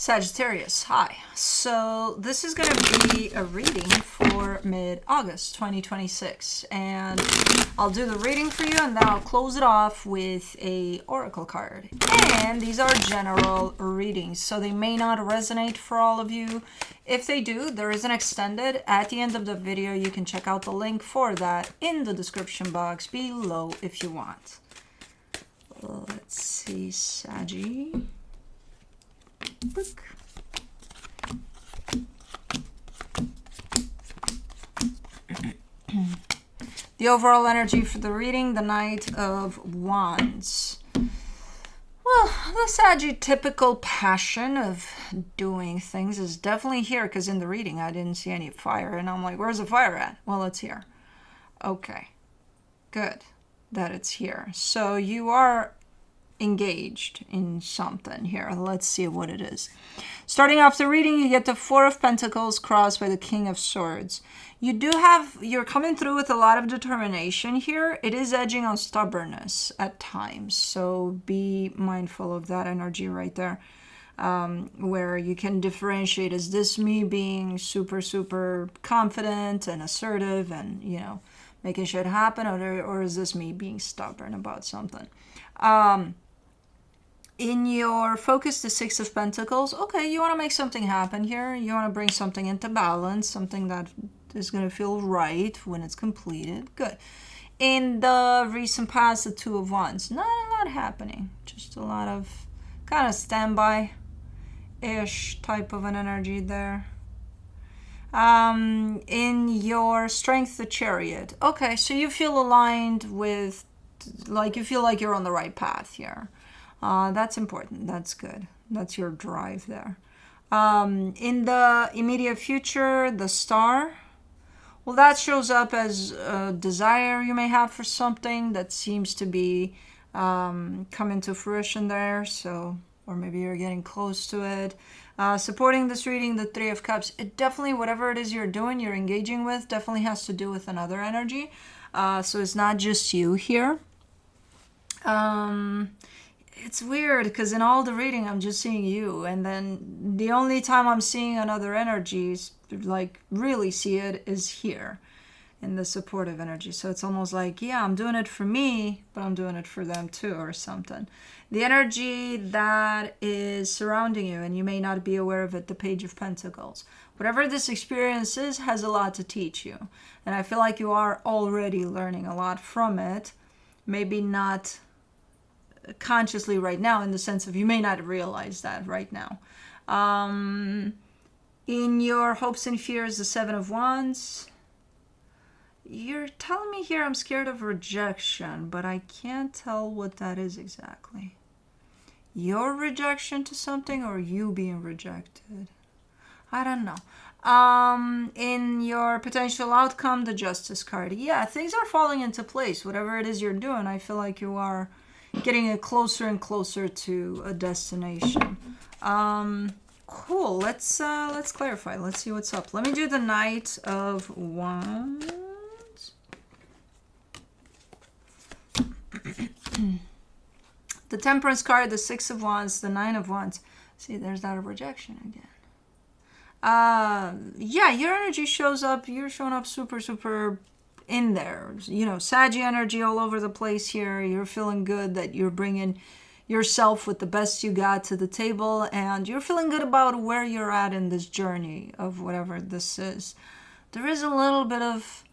Sagittarius, hi. So this is going to be a reading for mid-August 2026, and I'll do the reading for you and then I'll close it off with a oracle card. And these are general readings, so they may not resonate for all of you. If they do, there is an extended at the end of the video. You can check out the link for that in the description box below if you want. Let's see, Saggy. Book. The overall energy for the reading, the Knight of Wands. Well, the Saggy typical passion of doing things is definitely here, because in the reading I didn't see any fire, and I'm like, where's the fire at? Well, it's here. Okay, good that it's here. So you are engaged in something here. Let's see what it is. Starting off the reading, you get the Four of Pentacles crossed by the King of Swords. You're coming through with a lot of determination here. It is edging on stubbornness at times, so be mindful of that energy right there, where you can differentiate, is this me being super confident and assertive and, you know, making shit happen, or is this me being stubborn about something? In your focus, the Six of Pentacles, okay, you want to make something happen here. You want to bring something into balance, something that is going to feel right when it's completed. Good. In the recent past, the Two of Wands, not a lot happening. Just a lot of kind of standby-ish type of an energy there. In your Strength, the Chariot. Okay, so you feel aligned with, like, you feel like you're on the right path here. That's important. That's good. That's your drive there. In the immediate future, the Star. Well, that shows up as a desire you may have for something that seems to be coming to fruition there. So, or maybe you're getting close to it. Supporting this reading, the Three of Cups. It definitely, whatever it is you're doing, you're engaging with, definitely has to do with another energy. So it's not just you here. It's weird because in all the reading I'm just seeing you, and then the only time I'm seeing another energy, like really see it, is here in the supportive energy. So it's almost like, yeah, I'm doing it for me, but I'm doing it for them too, or something. The energy that is surrounding you, and you may not be aware of it, the Page of Pentacles. Whatever this experience is has a lot to teach you, and I feel like you are already learning a lot from it. Maybe not consciously right now, in the sense of you may not realize that right now. In your hopes and fears, the Seven of Wands. You're telling me here I'm scared of rejection, but I can't tell what that is exactly. Your rejection to something, or you being rejected? I don't know. In your potential outcome, the Justice card. Yeah, things are falling into place. Whatever it is you're doing, I feel like you are getting it closer and closer to a destination. Cool. Let's clarify. Let's see what's up. Let me do the Knight of Wands. The Temperance card, the Six of Wands, the Nine of Wands. See, there's that rejection again. Yeah, your energy shows up. You're showing up super in there, you know, Saggy energy all over the place here. You're feeling good that you're bringing yourself with the best you got to the table, and you're feeling good about where you're at in this journey of whatever this is. There is a little bit of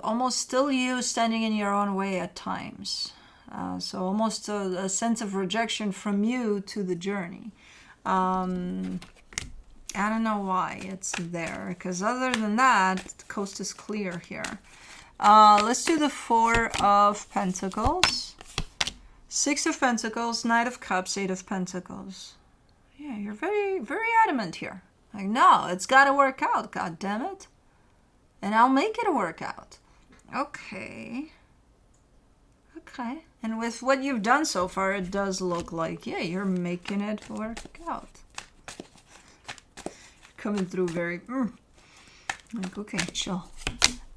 almost still you standing in your own way at times, so almost a sense of rejection from you to the journey. I don't know why it's there, because other than that, the coast is clear here. Let's do the Four of Pentacles. Six of Pentacles, Knight of Cups, Eight of Pentacles. Yeah, you're very adamant here. Like, no, it's got to work out, god damn it. And I'll make it work out. Okay. Okay. And with what you've done so far, it does look like, yeah, you're making it work out. Coming through very like, okay, chill.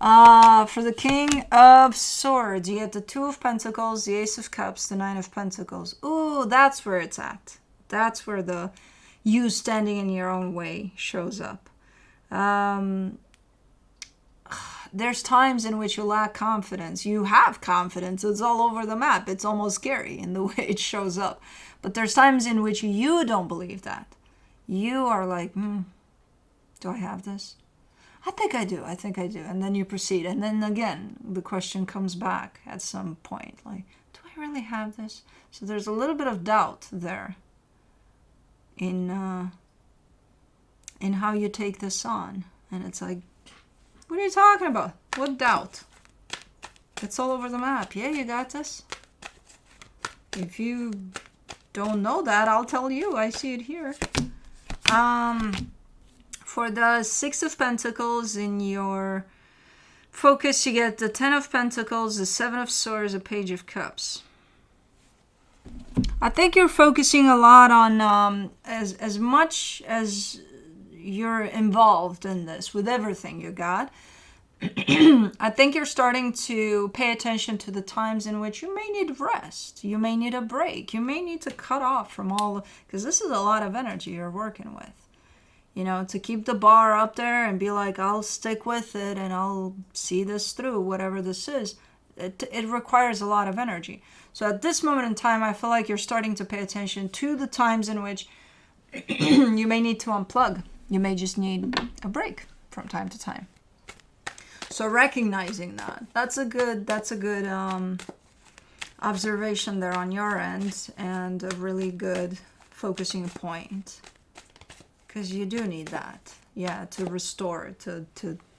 For the King of Swords, you get the Two of Pentacles, the Ace of Cups, the Nine of Pentacles. Ooh, that's where it's at. That's where the you standing in your own way shows up. There's times in which you lack confidence. You have confidence. It's all over the map. It's almost scary in the way it shows up. But there's times in which you don't believe that. You are like, do I have this? I think I do. I think I do. And then you proceed. And then again, the question comes back at some point. Like, do I really have this? So there's a little bit of doubt there in how you take this on. And it's like, what are you talking about? What doubt? It's all over the map. Yeah, you got this. If you don't know that, I'll tell you. I see it here. For the Six of Pentacles in your focus, you get the Ten of Pentacles, the Seven of Swords, the Page of Cups. I think you're focusing a lot on as much as you're involved in this with everything you got. I think you're starting to pay attention to the times in which you may need rest. You may need a break. You may need to cut off from all, because this is a lot of energy you're working with. You know, to keep the bar up there and be like, I'll stick with it and I'll see this through, whatever this is. It requires a lot of energy. So at this moment in time, I feel like you're starting to pay attention to the times in which you may need to unplug. You may just need a break from time to time. So recognizing that's a good observation there on your end, and a really good focusing point, because you do need that, to restore, to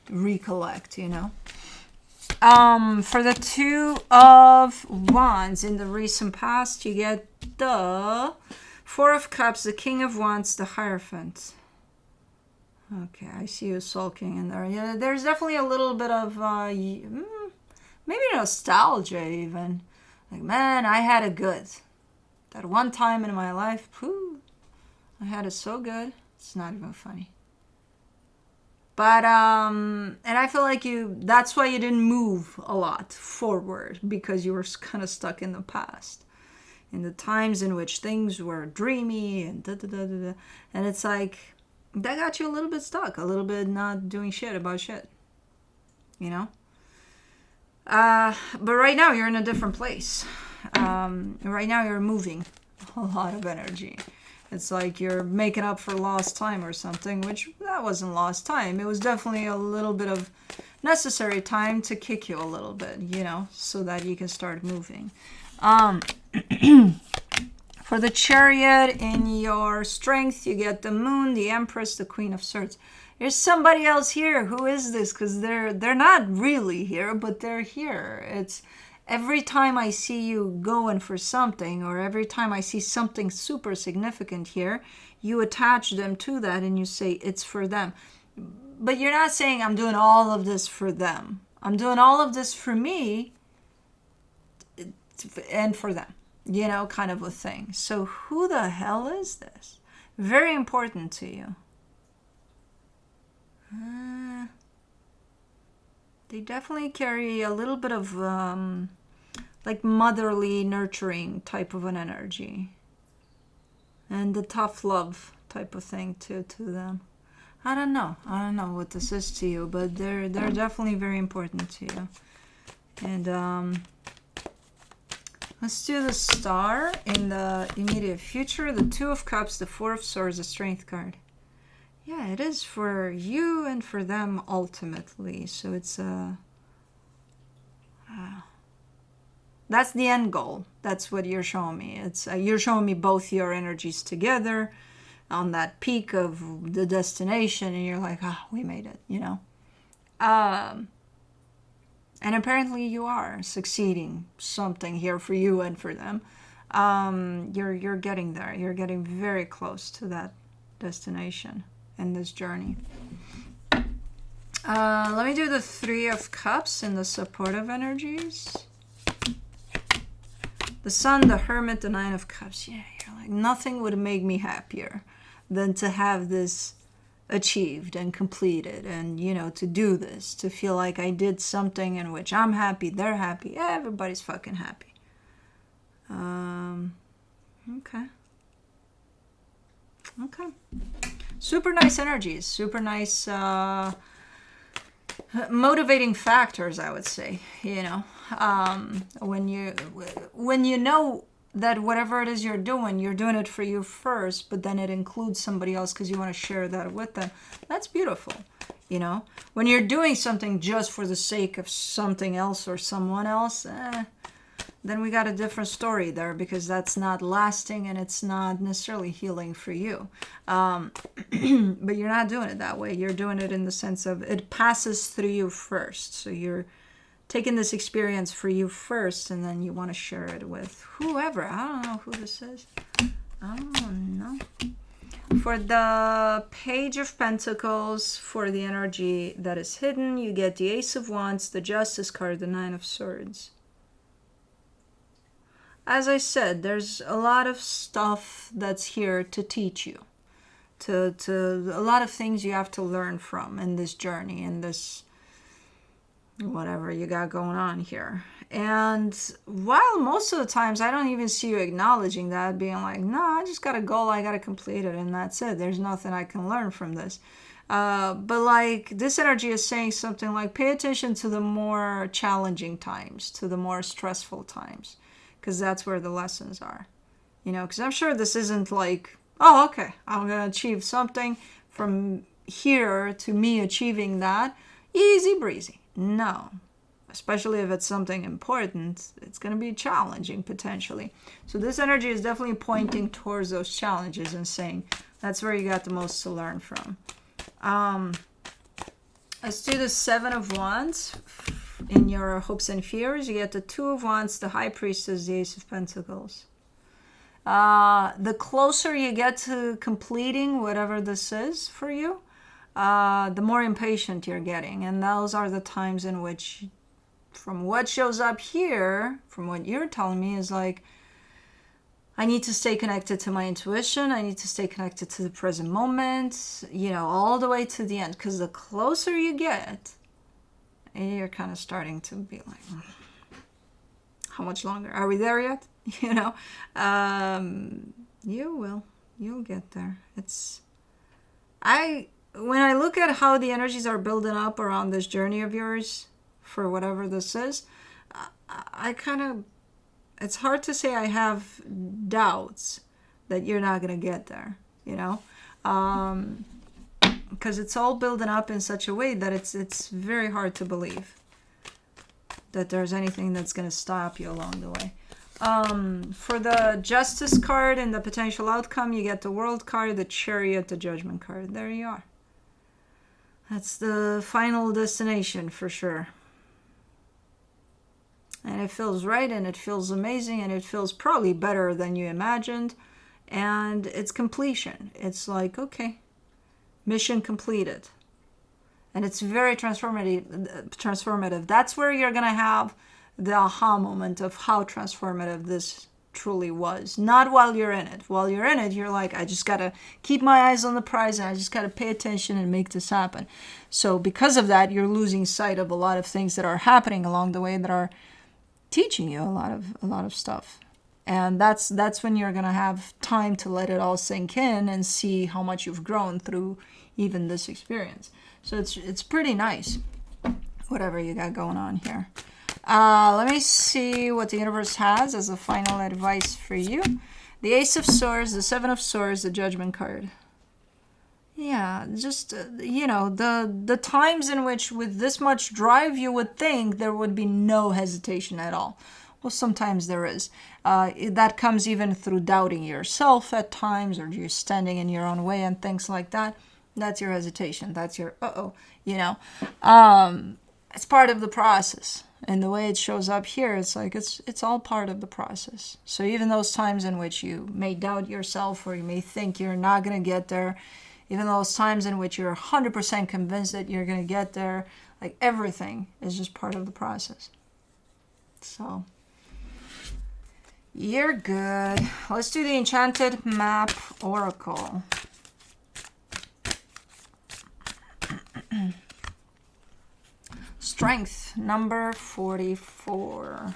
recollect, you know. For the Two of Wands in the recent past, you get the Four of Cups, the King of Wands, the Hierophant. Okay, I see you sulking in there. Yeah, there's definitely a little bit of maybe nostalgia even. Like, man, I had it good. That one time in my life, I had it so good. It's not even funny. But and I feel like that's why you didn't move a lot forward, because you were kind of stuck in the past. In the times in which things were dreamy and da-da-da-da-da. And it's like, that got you a little bit stuck, a little bit not doing shit about shit, you know? But right now you're in a different place. Right now you're moving a lot of energy. It's like you're making up for lost time or something, which that wasn't lost time. It was definitely a little bit of necessary time to kick you a little bit, you know, so that you can start moving. For the Chariot in your strength, you get the Moon, the Empress, the Queen of Swords. There's somebody else here. Who is this? Because they're not really here, but they're here. It's every time I see you going for something, or every time I see something super significant here, you attach them to that and you say it's for them. But you're not saying I'm doing all of this for them. I'm doing all of this for me and for them. You know, kind of a thing. So who the hell is this? Very important to you. They definitely carry a little bit of like motherly, nurturing type of an energy. And the tough love type of thing to them. I don't know what this is to you, but they're definitely very important to you. And let's do the Star in the immediate future. The Two of Cups, the Four of Swords, the Strength card. Yeah, it is for you and for them ultimately. So it's that's the end goal. That's what you're showing me. It's you're showing me both your energies together on that peak of the destination, and you're like, we made it, you know. And apparently you are succeeding something here for you and for them. You're getting there. You're getting very close to that destination in this journey. Let me do the Three of Cups in the supportive energies. The Sun, the Hermit, the Nine of Cups. Yeah, you're like, nothing would make me happier than to have this achieved and completed, and you know, to do this, to feel like I did something in which I'm happy, they're happy, everybody's fucking happy. Okay. Okay. Super nice energies. Super nice motivating factors, I would say. When you know that whatever it is you're doing it for you first, but then it includes somebody else because you want to share that with them. That's beautiful. When you're doing something just for the sake of something else or someone else, then we got a different story there, because that's not lasting and it's not necessarily healing for you. But you're not doing it that way. You're doing it in the sense of it passes through you first. So you're taking this experience for you first, and then you want to share it with whoever. I don't know who this is. I don't know. For the Page of Pentacles, for the energy that is hidden, you get the Ace of Wands, the Justice card, the Nine of Swords. As I said, there's a lot of stuff that's here to teach you. To a lot of things you have to learn from in this journey, in this whatever you got going on here. And while most of the times I don't even see you acknowledging that, being like, no, I just got a goal, I got to complete it, and that's it. There's nothing I can learn from this. But like this energy is saying something like, pay attention to the more challenging times, to the more stressful times, because that's where the lessons are. Because I'm sure this isn't like, oh, okay, I'm going to achieve something from here to me achieving that. Easy breezy. No. Especially if it's something important, it's going to be challenging potentially. So this energy is definitely pointing towards those challenges and saying that's where you got the most to learn from. Let's do the Seven of Wands. In your hopes and fears, you get the Two of Wands, the High Priestess, the Ace of Pentacles. The closer you get to completing whatever this is for you, the more impatient you're getting. And those are the times in which, from what shows up here, from what you're telling me, is like, I need to stay connected to my intuition. I need to stay connected to the present moment, all the way to the end. Because the closer you get, you're kind of starting to be like, how much longer? Are we there yet? You will. You'll get there. When I look at how the energies are building up around this journey of yours, for whatever this is, it's hard to say I have doubts that you're not going to get there, because it's all building up in such a way that it's very hard to believe that there's anything that's going to stop you along the way. For the Justice card and the potential outcome, you get the World card, the Chariot, the Judgment card. There you are. That's the final destination for sure. And it feels right, and it feels amazing, and it feels probably better than you imagined. And it's completion. It's like, okay, mission completed. And it's very transformative. That's where you're going to have the aha moment of how transformative this truly was. Not while you're in it. While you're in it, you're like, I just got to keep my eyes on the prize, and I just got to pay attention and make this happen. So because of that, you're losing sight of a lot of things that are happening along the way that are teaching you a lot of stuff. And that's when you're going to have time to let it all sink in and see how much you've grown through even this experience. So it's pretty nice, whatever you got going on here. Let me see what the universe has as a final advice for you. The Ace of Swords, the Seven of Swords, the Judgment card. Yeah, just, the times in which with this much drive you would think there would be no hesitation at all. Well, sometimes there is. That comes even through doubting yourself at times, or you're standing in your own way and things like that. That's your hesitation. That's your, it's part of the process. And the way it shows up here, it's like it's all part of the process. So even those times in which you may doubt yourself, or you may think you're not going to get there, even those times in which you're 100% convinced that you're going to get there, like everything is just part of the process. So you're good. Let's do the Enchanted Map Oracle. Strength, number 44.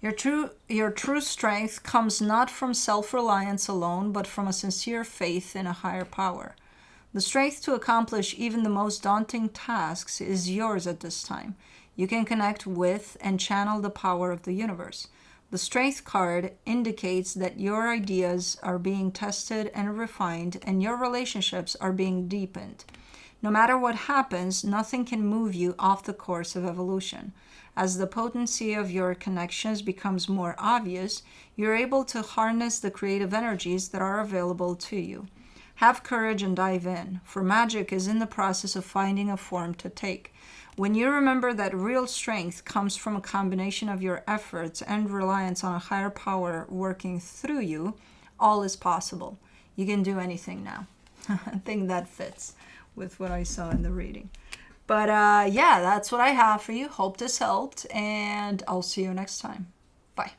Your true strength comes not from self-reliance alone, but from a sincere faith in a higher power. The strength to accomplish even the most daunting tasks is yours at this time. You can connect with and channel the power of the universe. The Strength card indicates that your ideas are being tested and refined, and your relationships are being deepened. No matter what happens, nothing can move you off the course of evolution. As the potency of your connections becomes more obvious, you're able to harness the creative energies that are available to you. Have courage and dive in, for magic is in the process of finding a form to take. When you remember that real strength comes from a combination of your efforts and reliance on a higher power working through you, all is possible. You can do anything now. I think that fits with what I saw in the reading. But yeah, that's what I have for you. Hope this helped, and I'll see you next time. Bye.